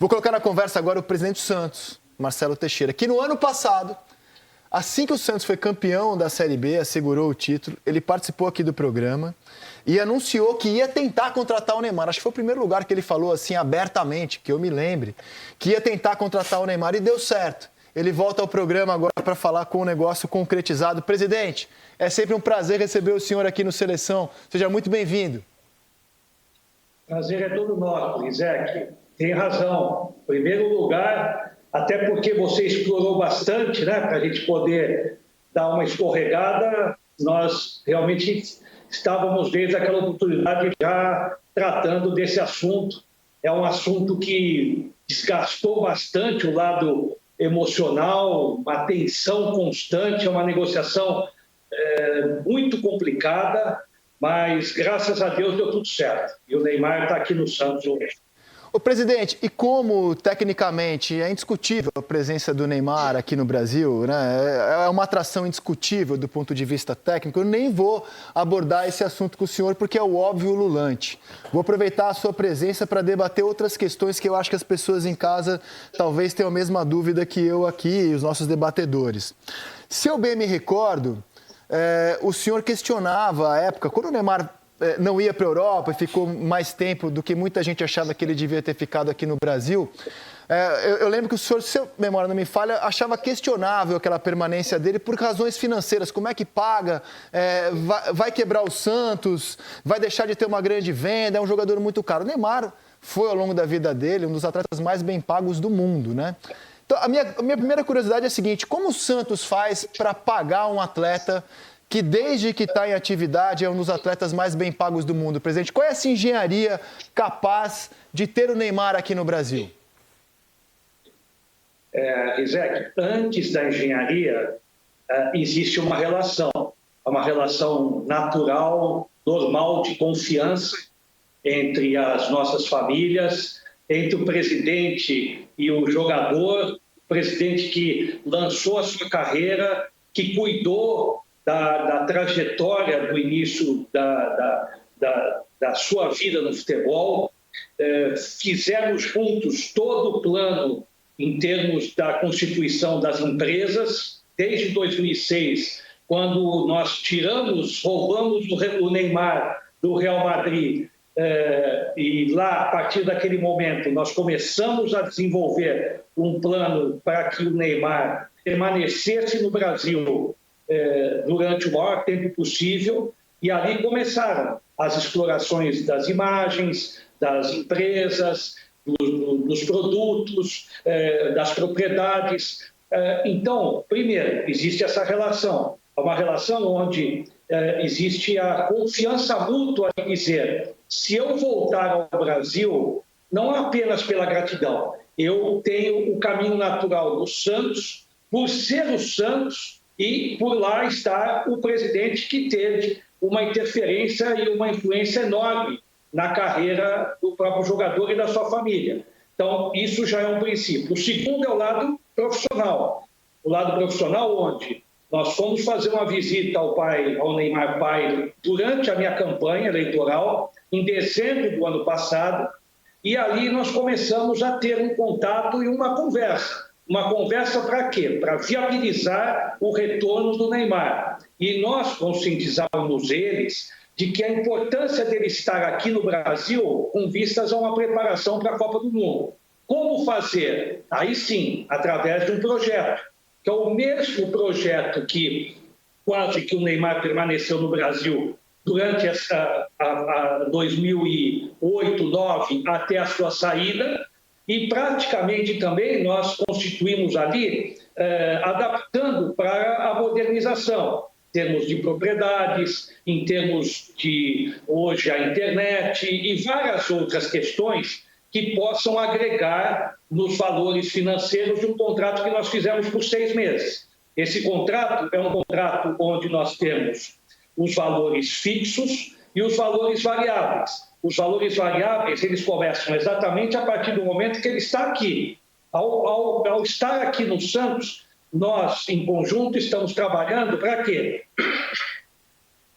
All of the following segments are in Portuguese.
Vou colocar na conversa agora o presidente do Santos, Marcelo Teixeira, que no ano passado, assim que o Santos foi campeão da Série B, assegurou o título, ele participou aqui do programa e anunciou que ia tentar contratar o Neymar. Acho que foi o primeiro lugar que ele falou assim abertamente, que eu me lembre, que ia tentar contratar o Neymar e deu certo. Ele volta ao programa agora para falar com o negócio concretizado. Presidente, é sempre um prazer receber o senhor aqui no Seleção. Seja muito bem-vindo. Prazer é todo nosso, Rizek. Tem razão. Em primeiro lugar, até porque você explorou bastante, né, para a gente poder dar uma escorregada, nós realmente estávamos desde aquela oportunidade já tratando desse assunto. É um assunto que desgastou bastante o lado emocional, uma tensão constante, é uma negociação muito complicada, mas graças a Deus deu tudo certo. E o Neymar está aqui no Santos hoje. Ô, presidente, e como, tecnicamente, é indiscutível a presença do Neymar aqui no Brasil, né? É uma atração indiscutível do ponto de vista técnico, eu nem vou abordar esse assunto com o senhor porque é o óbvio ululante. Vou aproveitar a sua presença para debater outras questões que eu acho que as pessoas em casa talvez tenham a mesma dúvida que eu aqui e os nossos debatedores. Se eu bem me recordo, o senhor questionava à época, quando o Neymar não ia para a Europa e ficou mais tempo do que muita gente achava que ele devia ter ficado aqui no Brasil. Eu lembro que o senhor, se a memória não me falha, achava questionável aquela permanência dele por razões financeiras. Como é que paga? Vai quebrar o Santos? Vai deixar de ter uma grande venda? É um jogador muito caro. O Neymar foi, ao longo da vida dele, um dos atletas mais bem pagos do mundo, né? Então, a minha primeira curiosidade é a seguinte: como o Santos faz para pagar um atleta que desde que está em atividade é um dos atletas mais bem pagos do mundo, presidente? Qual é essa engenharia capaz de ter o Neymar aqui no Brasil? Rizek, antes da engenharia, existe uma relação natural, normal, de confiança entre as nossas famílias, entre o presidente e o jogador, o presidente que lançou a sua carreira, que cuidou da trajetória do início da sua vida no futebol. Fizemos juntos todo o plano em termos da constituição das empresas, desde 2006, quando nós roubamos o Neymar do Real Madrid, e lá, a partir daquele momento, nós começamos a desenvolver um plano para que o Neymar permanecesse no Brasil durante o maior tempo possível, e ali começaram as explorações das imagens, das empresas, dos produtos, das propriedades. Então, primeiro, existe essa relação, uma relação onde existe a confiança mútua em dizer: se eu voltar ao Brasil, não apenas pela gratidão, eu tenho o caminho natural do Santos, por ser o Santos, e por lá está o presidente que teve uma interferência e uma influência enorme na carreira do próprio jogador e da sua família. Então, isso já é um princípio. O segundo é o lado profissional. O lado profissional onde nós fomos fazer uma visita ao Neymar pai durante a minha campanha eleitoral, em dezembro do ano passado, e ali nós começamos a ter um contato e uma conversa. Uma conversa para quê? Para viabilizar o retorno do Neymar. E nós conscientizávamos eles de que a importância dele estar aqui no Brasil com vistas a uma preparação para a Copa do Mundo. Como fazer? Aí sim, através de um projeto, que é o mesmo projeto que quase que o Neymar permaneceu no Brasil durante essa 2008, 2009, até a sua saída. E praticamente também nós constituímos ali, adaptando para a modernização, em termos de propriedades, em termos de, hoje, a internet e várias outras questões que possam agregar nos valores financeiros de um contrato que nós fizemos por 6 meses. Esse contrato é um contrato onde nós temos os valores fixos e os valores variáveis. Os valores variáveis, eles começam exatamente a partir do momento que ele está aqui. Ao estar aqui no Santos, nós, em conjunto, estamos trabalhando para quê?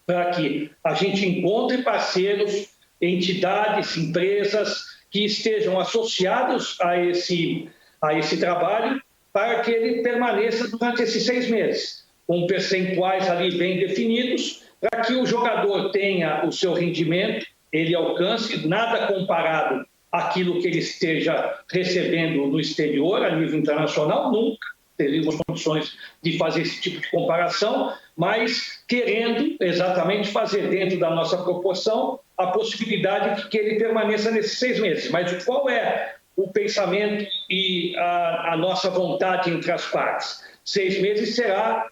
Para que a gente encontre parceiros, entidades, empresas que estejam associados a esse trabalho para que ele permaneça durante esses 6 meses, com percentuais ali bem definidos, para que o jogador tenha o seu rendimento, ele alcance, nada comparado àquilo que ele esteja recebendo no exterior, a nível internacional, nunca teríamos condições de fazer esse tipo de comparação, mas querendo exatamente fazer dentro da nossa proporção a possibilidade de que ele permaneça nesses 6 meses. Mas qual é o pensamento e a nossa vontade entre as partes? 6 meses será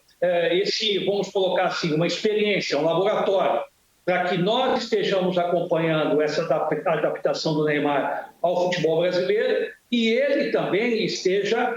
vamos colocar assim, uma experiência, um laboratório, para que nós estejamos acompanhando essa adaptação do Neymar ao futebol brasileiro e ele também esteja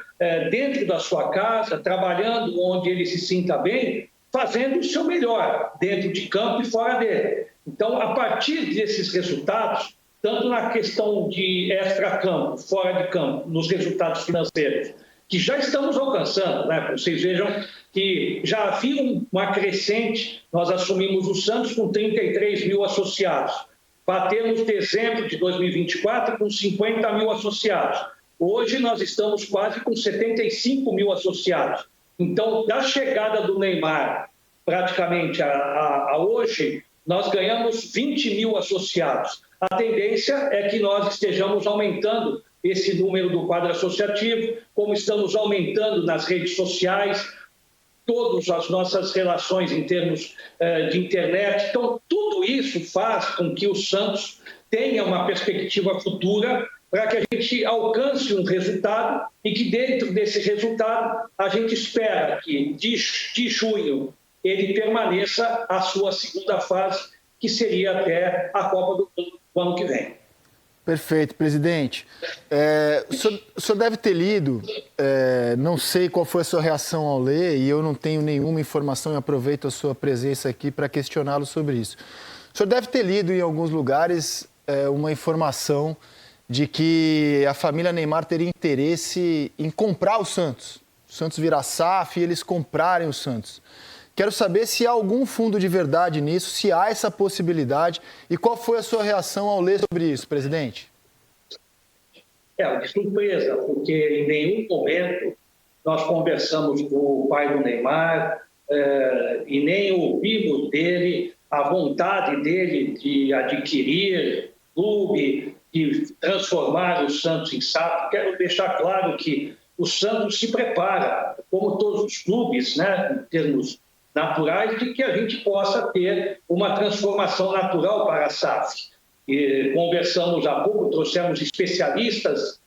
dentro da sua casa, trabalhando onde ele se sinta bem, fazendo o seu melhor, dentro de campo e fora dele. Então, a partir desses resultados, tanto na questão de extra-campo, fora de campo, nos resultados financeiros, que já estamos alcançando, né? Vocês vejam que já havia uma crescente, nós assumimos o Santos com 33 mil associados, batemos dezembro de 2024 com 50 mil associados, hoje nós estamos quase com 75 mil associados. Então, da chegada do Neymar, praticamente a hoje, nós ganhamos 20 mil associados. A tendência é que nós estejamos aumentando esse número do quadro associativo, como estamos aumentando nas redes sociais, todas as nossas relações em termos de internet. Então, tudo isso faz com que o Santos tenha uma perspectiva futura para que a gente alcance um resultado e que dentro desse resultado a gente espera que de junho ele permaneça a sua segunda fase, que seria até a Copa do Mundo do ano que vem. Perfeito, presidente. O senhor deve ter lido, não sei qual foi a sua reação ao ler, e eu não tenho nenhuma informação e aproveito a sua presença aqui para questioná-lo sobre isso. O senhor deve ter lido em alguns lugares uma informação de que a família Neymar teria interesse em comprar o Santos. O Santos virar SAF e eles comprarem o Santos. Quero saber se há algum fundo de verdade nisso, se há essa possibilidade e qual foi a sua reação ao ler sobre isso, presidente? De surpresa, porque em nenhum momento nós conversamos com o pai do Neymar e nem ouvimos dele a vontade dele de adquirir clube, de transformar o Santos em SAF. Quero deixar claro que o Santos se prepara, como todos os clubes, né, em termos naturais, de que a gente possa ter uma transformação natural para a SAF. E conversamos há pouco, trouxemos especialistas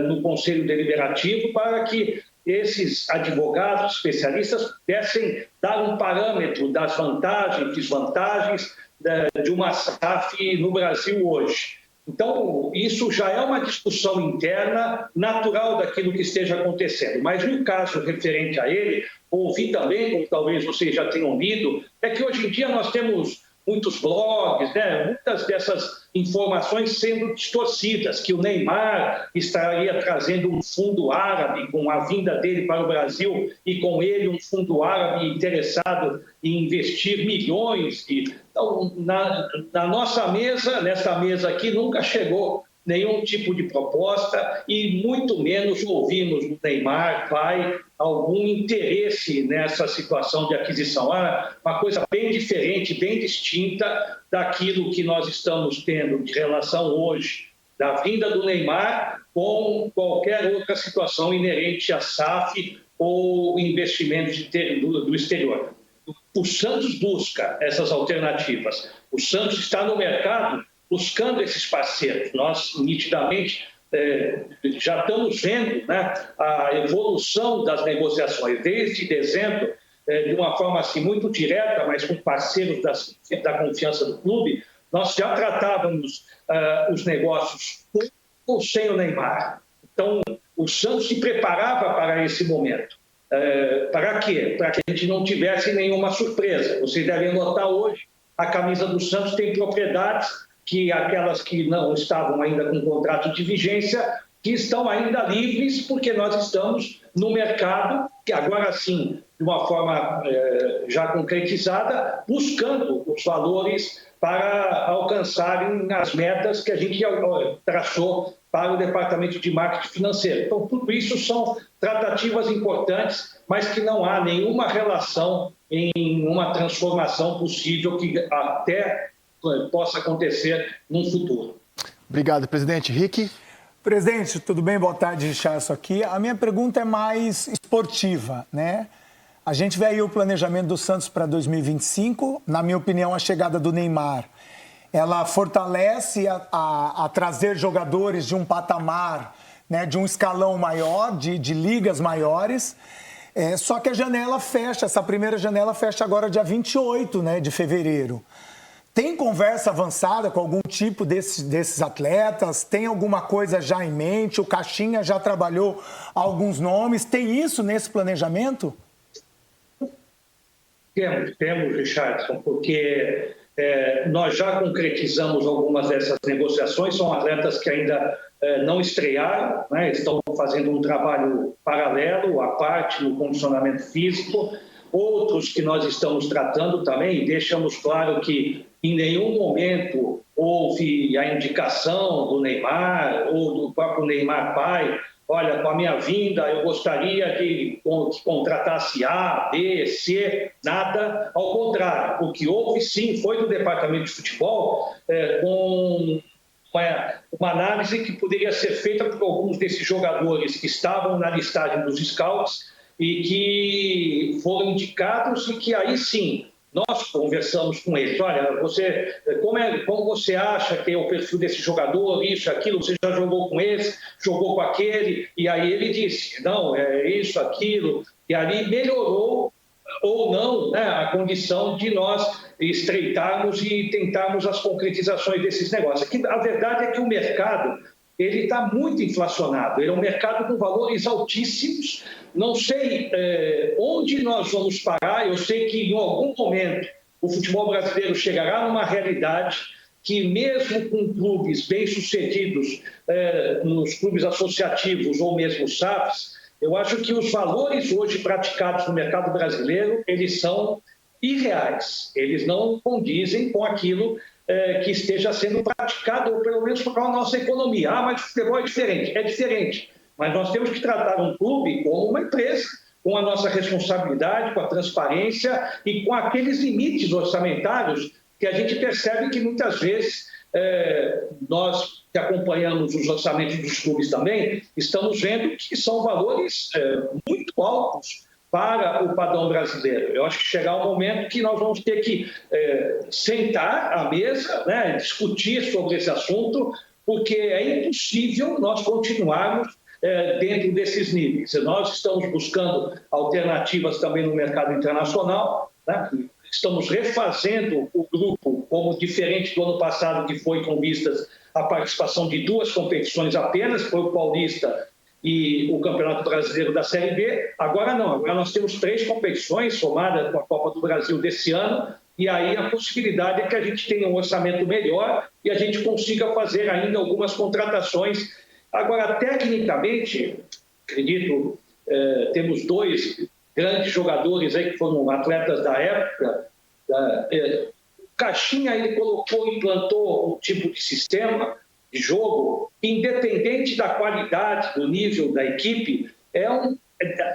no Conselho Deliberativo para que esses advogados, especialistas, pudessem dar um parâmetro das vantagens e desvantagens de uma SAF no Brasil hoje. Então, isso já é uma discussão interna natural daquilo que esteja acontecendo. Mas no caso referente a ele, ouvi também, como talvez vocês já tenham lido, é que hoje em dia nós temos muitos blogs, né? Muitas dessas informações sendo distorcidas, que o Neymar estaria trazendo um fundo árabe com a vinda dele para o Brasil e com ele um fundo árabe interessado em investir milhões. Então, na nossa mesa, nessa mesa aqui, nunca chegou nenhum tipo de proposta e muito menos ouvimos do Neymar pai algum interesse nessa situação de aquisição. Uma coisa bem diferente, bem distinta daquilo que nós estamos tendo de relação hoje da vinda do Neymar com qualquer outra situação inerente à SAF ou investimentos do exterior. O Santos busca essas alternativas. O Santos está no mercado buscando esses parceiros. Nós, nitidamente, já estamos vendo, né, a evolução das negociações. Desde dezembro, de uma forma assim, muito direta, mas com parceiros da confiança do clube, nós já tratávamos os negócios com ou sem o Neymar. Então, o Santos se preparava para esse momento. Para quê? Para que a gente não tivesse nenhuma surpresa. Vocês devem notar hoje, a camisa do Santos tem propriedades que aquelas que não estavam ainda com contrato de vigência, que estão ainda livres, porque nós estamos no mercado, que agora sim, de uma forma já concretizada, buscando os valores para alcançarem as metas que a gente traçou para o Departamento de Marketing Financeiro. Então, tudo isso são tratativas importantes, mas que não há nenhuma relação em uma transformação possível que até possa acontecer no futuro. Obrigado, presidente. Rick? Presidente, tudo bem? Boa tarde, Richardson aqui. A minha pergunta é mais esportiva, né? A gente vê aí o planejamento do Santos para 2025. Na minha opinião, a chegada do Neymar, ela fortalece a trazer jogadores de um patamar, né, de um escalão maior, de ligas maiores. Só que a janela fecha, essa primeira janela fecha agora dia 28, né, de fevereiro. Tem conversa avançada com algum tipo desses atletas? Tem alguma coisa já em mente? O Caixinha já trabalhou alguns nomes? Tem isso nesse planejamento? Temos, Richardson, porque nós já concretizamos algumas dessas negociações, são atletas que ainda não estrearam, né? Estão fazendo um trabalho paralelo, à parte, no condicionamento físico. Outros que nós estamos tratando também, deixamos claro que em nenhum momento houve a indicação do Neymar ou do próprio Neymar pai: olha, com a minha vinda eu gostaria que contratasse A, B, C, nada. Ao contrário, o que houve sim foi do Departamento de Futebol com uma análise que poderia ser feita por alguns desses jogadores que estavam na listagem dos scouts e que foram indicados, e que aí sim nós conversamos com eles. Olha, como você acha que é o perfil desse jogador, isso, aquilo, você já jogou com esse, jogou com aquele? E aí ele disse, não, é isso, aquilo, e ali melhorou ou não, né, a condição de nós estreitarmos e tentarmos as concretizações desses negócios. Aqui, a verdade é que o mercado ele está muito inflacionado, ele é um mercado com valores altíssimos. Não sei onde nós vamos parar. Eu sei que em algum momento o futebol brasileiro chegará numa realidade que, mesmo com clubes bem-sucedidos, nos clubes associativos ou mesmo SAFs, eu acho que os valores hoje praticados no mercado brasileiro, eles são irreais, eles não condizem com aquilo que esteja sendo praticado, ou pelo menos para a nossa economia. Ah, mas o futebol é diferente. É diferente. Mas nós temos que tratar um clube como uma empresa, com a nossa responsabilidade, com a transparência e com aqueles limites orçamentários que a gente percebe que muitas vezes nós que acompanhamos os orçamentos dos clubes também, estamos vendo que são valores muito altos para o padrão brasileiro. Eu acho que chegar um momento que nós vamos ter que sentar à mesa, né, discutir sobre esse assunto, porque é impossível nós continuarmos dentro desses níveis. Nós estamos buscando alternativas também no mercado internacional, né? Estamos refazendo o grupo, como diferente do ano passado, que foi com vistas à participação de 2 competições apenas, foi o Paulista e o Campeonato Brasileiro da Série B. Agora não, agora nós temos 3 competições somadas com a Copa do Brasil desse ano, e aí a possibilidade é que a gente tenha um orçamento melhor e a gente consiga fazer ainda algumas contratações. Agora, tecnicamente, acredito, temos 2 grandes jogadores aí que foram atletas da época. O Caixinha, ele implantou um tipo de sistema de jogo, independente da qualidade, do nível da equipe,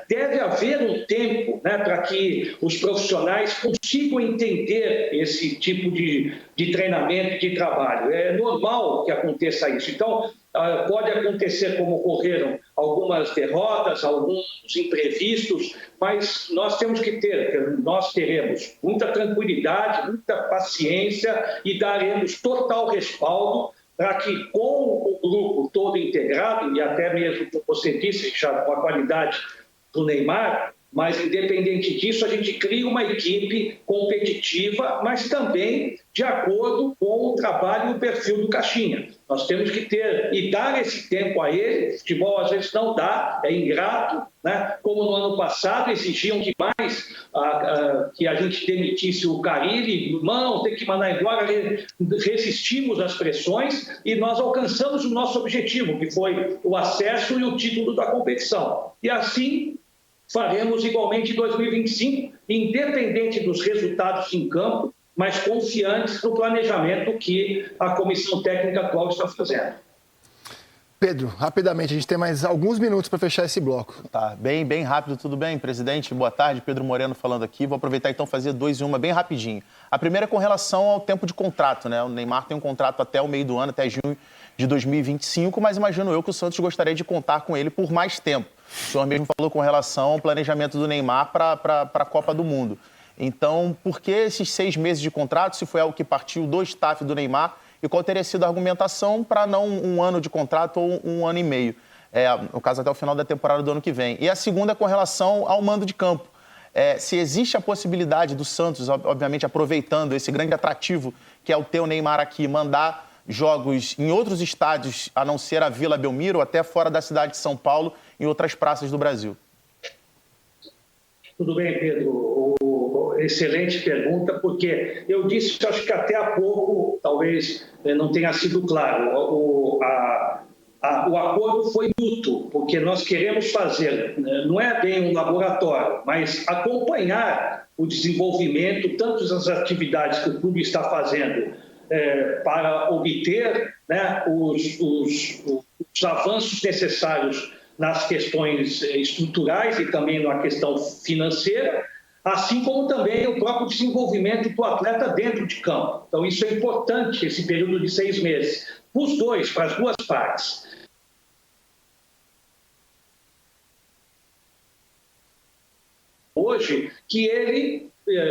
deve haver um tempo, né, para que os profissionais consigam entender esse tipo de treinamento, de trabalho. É normal que aconteça isso. Então, pode acontecer como ocorreram algumas derrotas, alguns imprevistos, mas nós teremos muita tranquilidade, muita paciência e daremos total respaldo para que, com o grupo todo integrado, e até mesmo, como você disse, já com a qualidade do Neymar, mas independente disso, a gente cria uma equipe competitiva, mas também de acordo com o trabalho e o perfil do Caixinha. Nós temos que ter e dar esse tempo a ele. O futebol às vezes não dá, é ingrato, né? Como no ano passado exigiam demais que a gente demitisse o Carille, não, tem que mandar embora. Resistimos às pressões e nós alcançamos o nosso objetivo, que foi o acesso e o título da competição. E assim faremos igualmente em 2025, independente dos resultados em campo. mas confiantes no planejamento que a comissão técnica atual está fazendo. Pedro, rapidamente, a gente tem mais alguns minutos para fechar esse bloco. Tá, bem rápido, tudo bem, presidente? Boa tarde, Pedro Moreno falando aqui. Vou aproveitar então fazer duas em uma bem rapidinho. A primeira é com relação ao tempo de contrato, né? O Neymar tem um contrato até o meio do ano, até junho de 2025, mas imagino eu que o Santos gostaria de contar com ele por mais tempo. O senhor mesmo falou com relação ao planejamento do Neymar para a Copa do Mundo. Então, por que esses 6 meses de contrato, se foi algo que partiu do staff do Neymar, e qual teria sido a argumentação para não 1 ano de contrato ou 1 ano e meio? No caso, até o final da temporada do ano que vem. E a segunda é com relação ao mando de campo. Se existe a possibilidade do Santos, obviamente aproveitando esse grande atrativo que é o ter o Neymar aqui, mandar jogos em outros estádios, a não ser a Vila Belmiro, até fora da cidade de São Paulo, em outras praças do Brasil. Tudo bem, Pedro. Excelente pergunta, porque eu disse, acho que até há pouco, talvez não tenha sido claro, o acordo foi mútuo, porque nós queremos fazer, não é bem um laboratório, mas acompanhar o desenvolvimento, tanto das atividades que o clube está fazendo para obter, né, os avanços necessários nas questões estruturais e também na questão financeira, assim como também o próprio desenvolvimento do atleta dentro de campo. Então, isso é importante, esse período de 6 meses, para as duas partes. Hoje, que ele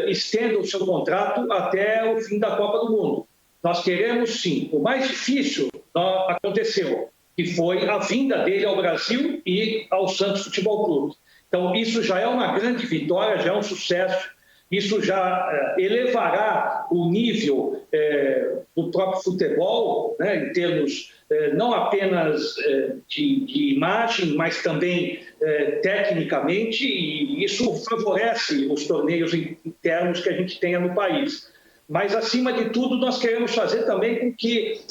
estenda o seu contrato até o fim da Copa do Mundo. Nós queremos, sim. O mais difícil aconteceu, que foi a vinda dele ao Brasil e ao Santos Futebol Clube. Então, isso já é uma grande vitória, já é um sucesso, isso já elevará o nível do próprio futebol, né, em termos não apenas de imagem, mas também tecnicamente, e isso favorece os torneios internos que a gente tenha no país. Mas, acima de tudo, nós queremos fazer também com que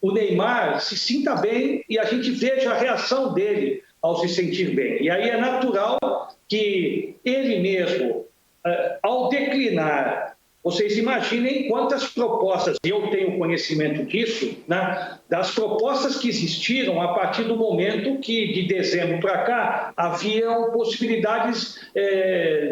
o Neymar se sinta bem e a gente veja a reação dele ao se sentir bem. E aí é natural que ele mesmo, ao declinar, vocês imaginem quantas propostas, e eu tenho conhecimento disso, né, das propostas que existiram a partir do momento que, de dezembro para cá, haviam possibilidades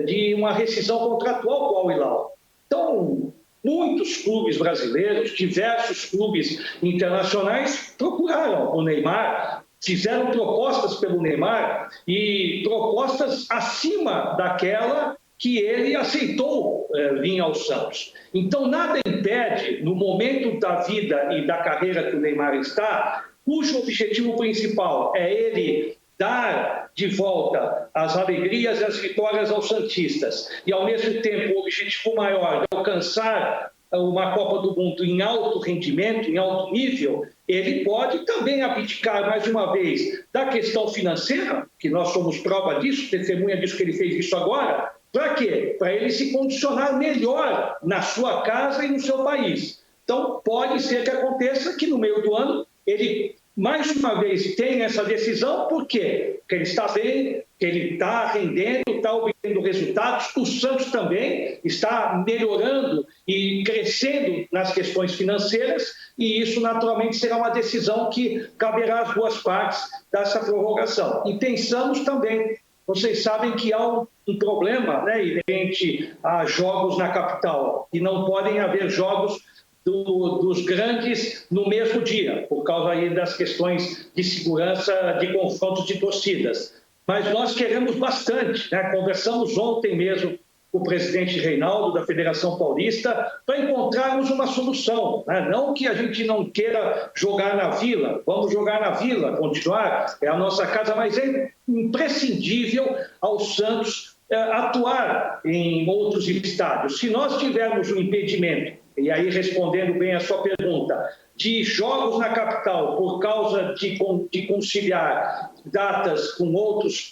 de uma rescisão contratual com o Al Hilal. Então, muitos clubes brasileiros, diversos clubes internacionais procuraram o Neymar, fizeram propostas pelo Neymar e propostas acima daquela que ele aceitou vir ao Santos. Então, nada impede, no momento da vida e da carreira que o Neymar está, cujo objetivo principal é ele dar de volta as alegrias e as vitórias aos santistas e, ao mesmo tempo, o objetivo maior de alcançar uma Copa do Mundo em alto rendimento, em alto nível, ele pode também abdicar, mais uma vez, da questão financeira, que nós somos prova disso, testemunha disso que ele fez isso agora. Para quê? Para ele se condicionar melhor na sua casa e no seu país. Então, pode ser que aconteça que no meio do ano ele, mais uma vez, tenha essa decisão. Por quê? Porque ele está bem, que ele está rendendo, está obtendo resultados. O Santos também está melhorando e crescendo nas questões financeiras, e isso naturalmente será uma decisão que caberá às duas partes dessa prorrogação. E pensamos também, vocês sabem que há um problema, né, inerente a jogos na capital, e não podem haver jogos dos grandes no mesmo dia, por causa aí das questões de segurança de confrontos de torcidas. Mas nós queremos bastante, né? Conversamos ontem mesmo com o presidente Reinaldo da Federação Paulista para encontrarmos uma solução, né? Não que a gente não queira jogar na Vila, vamos jogar na Vila, continuar, é a nossa casa, mas é imprescindível ao Santos atuar em outros estádios. Se nós tivermos um impedimento, e aí respondendo bem a sua pergunta, de jogos na capital por causa de conciliar datas com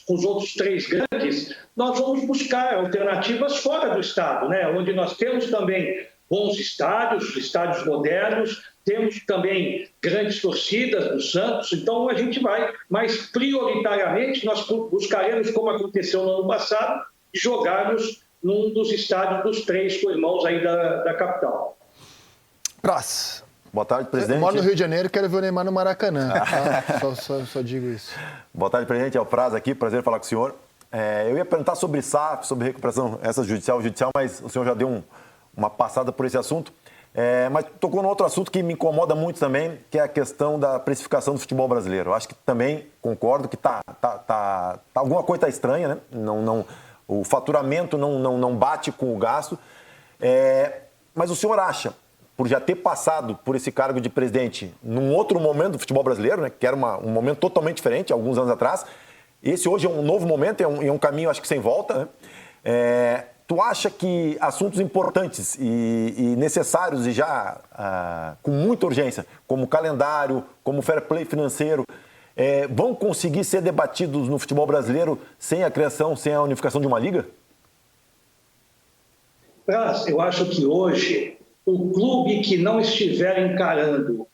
os outros 3 grandes, nós vamos buscar alternativas fora do estado, né? Onde nós temos também bons estádios modernos, temos também grandes torcidas do Santos, então a gente vai, mas prioritariamente nós buscaremos, como aconteceu no ano passado, jogarmos num dos estádios dos 3 co-irmãos aí da capital. Praça. Boa tarde, presidente. Eu moro no Rio de Janeiro e quero ver o Neymar no Maracanã. Tá? Só digo isso. Boa tarde, presidente. É o Praz aqui, prazer falar com o senhor. Eu ia perguntar sobre SAF, sobre recuperação judicial, mas o senhor já deu uma passada por esse assunto. Mas tocou num outro assunto que me incomoda muito também, que é a questão da precificação do futebol brasileiro. Eu acho que também concordo que alguma coisa está estranha, né? O faturamento não bate com o gasto. Mas o senhor acha, por já ter passado por esse cargo de presidente num outro momento do futebol brasileiro, né, que era um momento totalmente diferente, alguns anos atrás, esse hoje é um novo momento, é um caminho, acho que sem volta, né? Tu acha que assuntos importantes e necessários e já com muita urgência, como o calendário, como o fair play financeiro, vão conseguir ser debatidos no futebol brasileiro sem a criação, sem a unificação de uma liga? Eu acho que hoje o clube que não estiver encarando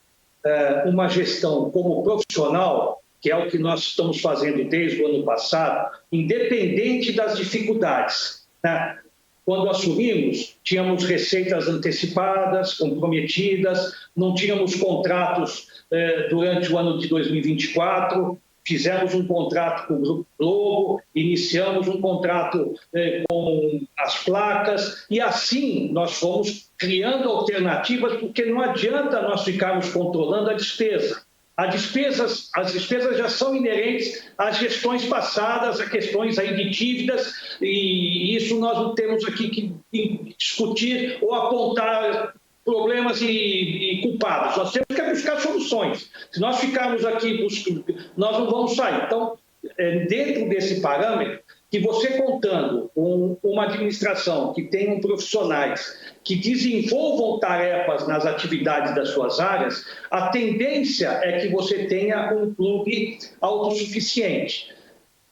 uma gestão como profissional, que é o que nós estamos fazendo desde o ano passado, independente das dificuldades, né? Quando assumimos, tínhamos receitas antecipadas, comprometidas, não tínhamos contratos durante o ano de 2024, fizemos um contrato com o Grupo Globo, iniciamos um contrato com as placas e assim nós fomos criando alternativas, porque não adianta nós ficarmos controlando a despesa. As despesas já são inerentes às gestões passadas, a questões aí de dívidas, e isso nós não temos aqui que discutir ou apontar problemas e culpados. Nós temos que buscar soluções. Se nós ficarmos aqui buscando, nós não vamos sair. Então, dentro desse parâmetro, que você contando com uma administração que tenham profissionais que desenvolvam tarefas nas atividades das suas áreas, a tendência é que você tenha um clube autossuficiente.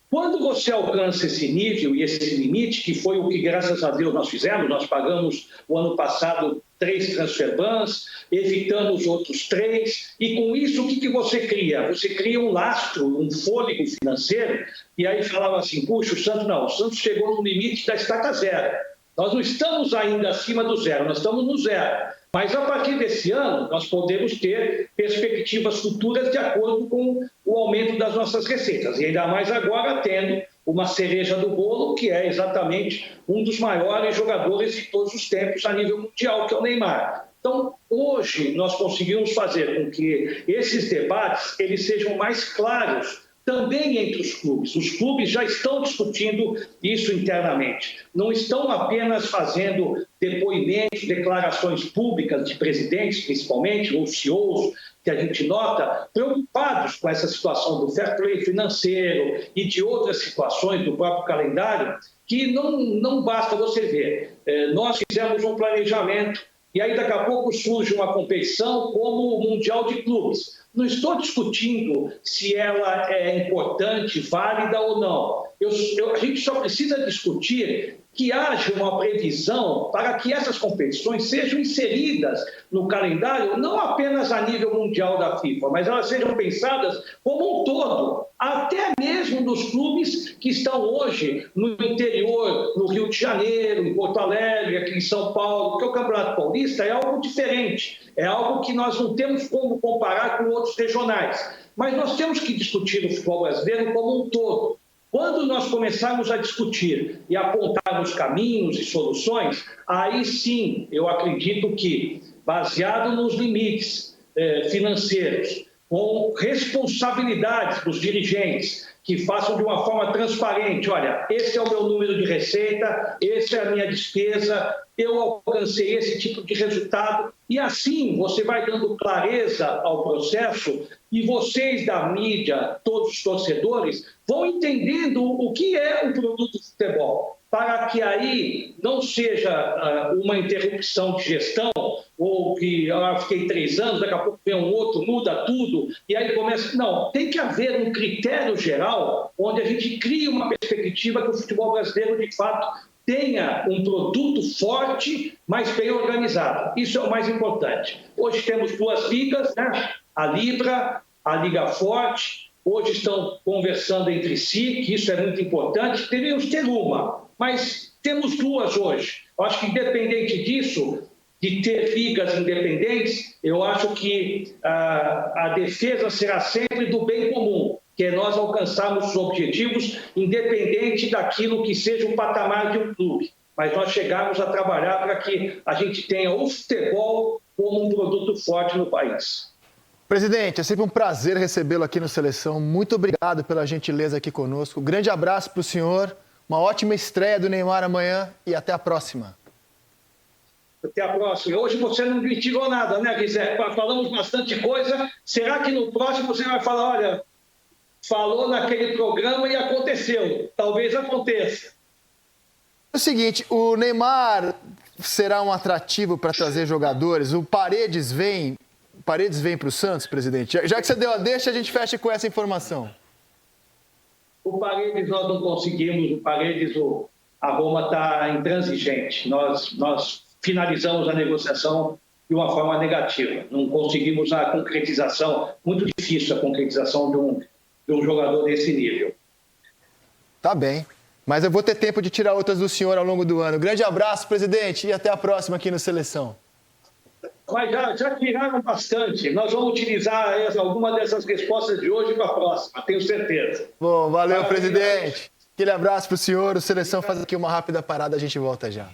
Quando você alcança esse nível e esse limite, que foi o que, graças a Deus, nós fizemos, nós pagamos o ano passado 3 transfer bans, evitamos outros 3, e com isso o que você cria? Você cria um lastro, um fôlego financeiro, e aí falava assim, puxa, o Santos chegou no limite da estaca zero. Nós não estamos ainda acima do zero, nós estamos no zero. Mas a partir desse ano, nós podemos ter perspectivas futuras de acordo com o aumento das nossas receitas. E ainda mais agora tendo uma cereja do bolo, que é exatamente um dos maiores jogadores de todos os tempos a nível mundial, que é o Neymar. Então, hoje, nós conseguimos fazer com que esses debates eles sejam mais claros também entre os clubes. Os clubes já estão discutindo isso internamente. Não estão apenas fazendo depoimentos, declarações públicas de presidentes, principalmente, ou CEOs, que a gente nota, preocupados com essa situação do fair play financeiro e de outras situações do próprio calendário, que não basta você ver. Nós fizemos um planejamento e aí daqui a pouco surge uma competição como o Mundial de Clubes. Não estou discutindo se ela é importante, válida ou não. A gente só precisa discutir que haja uma previsão para que essas competições sejam inseridas no calendário, não apenas a nível mundial da FIFA, mas elas sejam pensadas como um todo, até mesmo dos clubes que estão hoje no interior, no Rio de Janeiro, em Porto Alegre, aqui em São Paulo, porque o Campeonato Paulista é algo diferente, é algo que nós não temos como comparar com outros regionais, mas nós temos que discutir o futebol brasileiro como um todo. Quando nós começarmos a discutir e apontarmos caminhos e soluções, aí sim eu acredito que, baseado nos limites financeiros, com responsabilidades dos dirigentes, que façam de uma forma transparente, olha, esse é o meu número de receita, essa é a minha despesa, eu alcancei esse tipo de resultado, e assim você vai dando clareza ao processo e vocês da mídia, todos os torcedores, vão entendendo o que é o produto de futebol, para que aí não seja uma interrupção de gestão, ou que fiquei 3 anos, daqui a pouco vem um outro, muda tudo, e aí começa... Não, tem que haver um critério geral onde a gente cria uma perspectiva que o futebol brasileiro, de fato, tenha um produto forte, mas bem organizado. Isso é o mais importante. Hoje temos 2 ligas, né? A Libra, a Liga Forte, hoje estão conversando entre si, que isso é muito importante. Deveríamos ter uma, mas temos duas hoje. Eu acho que, independente disso, de ter ligas independentes, eu acho que a defesa será sempre do bem comum, que é nós alcançarmos os objetivos, independente daquilo que seja o patamar de um clube. Mas nós chegarmos a trabalhar para que a gente tenha o futebol como um produto forte no país. Presidente, é sempre um prazer recebê-lo aqui no Seleção. Muito obrigado pela gentileza aqui conosco. Um grande abraço para o senhor, uma ótima estreia do Neymar amanhã e até a próxima. Até a próxima. Hoje você não me tirou nada, né, Guizé? Falamos bastante coisa. Será que no próximo você vai falar, olha, falou naquele programa e aconteceu? Talvez aconteça. É o seguinte, o Neymar será um atrativo para trazer jogadores? O Paredes vem para o Santos, presidente? Já que você deu a deixa, a gente fecha com essa informação. O Paredes nós não conseguimos. O Paredes, a Roma está intransigente. Nós finalizamos a negociação de uma forma negativa. Não conseguimos a concretização, muito difícil a concretização de um jogador desse nível. Tá bem, mas eu vou ter tempo de tirar outras do senhor ao longo do ano. Grande abraço, presidente, e até a próxima aqui no Seleção. Mas já tiraram bastante. Nós vamos utilizar alguma dessas respostas de hoje para a próxima, tenho certeza. Bom, valeu, presidente. Aquele abraço para o senhor. O Seleção faz aqui uma rápida parada, a gente volta já.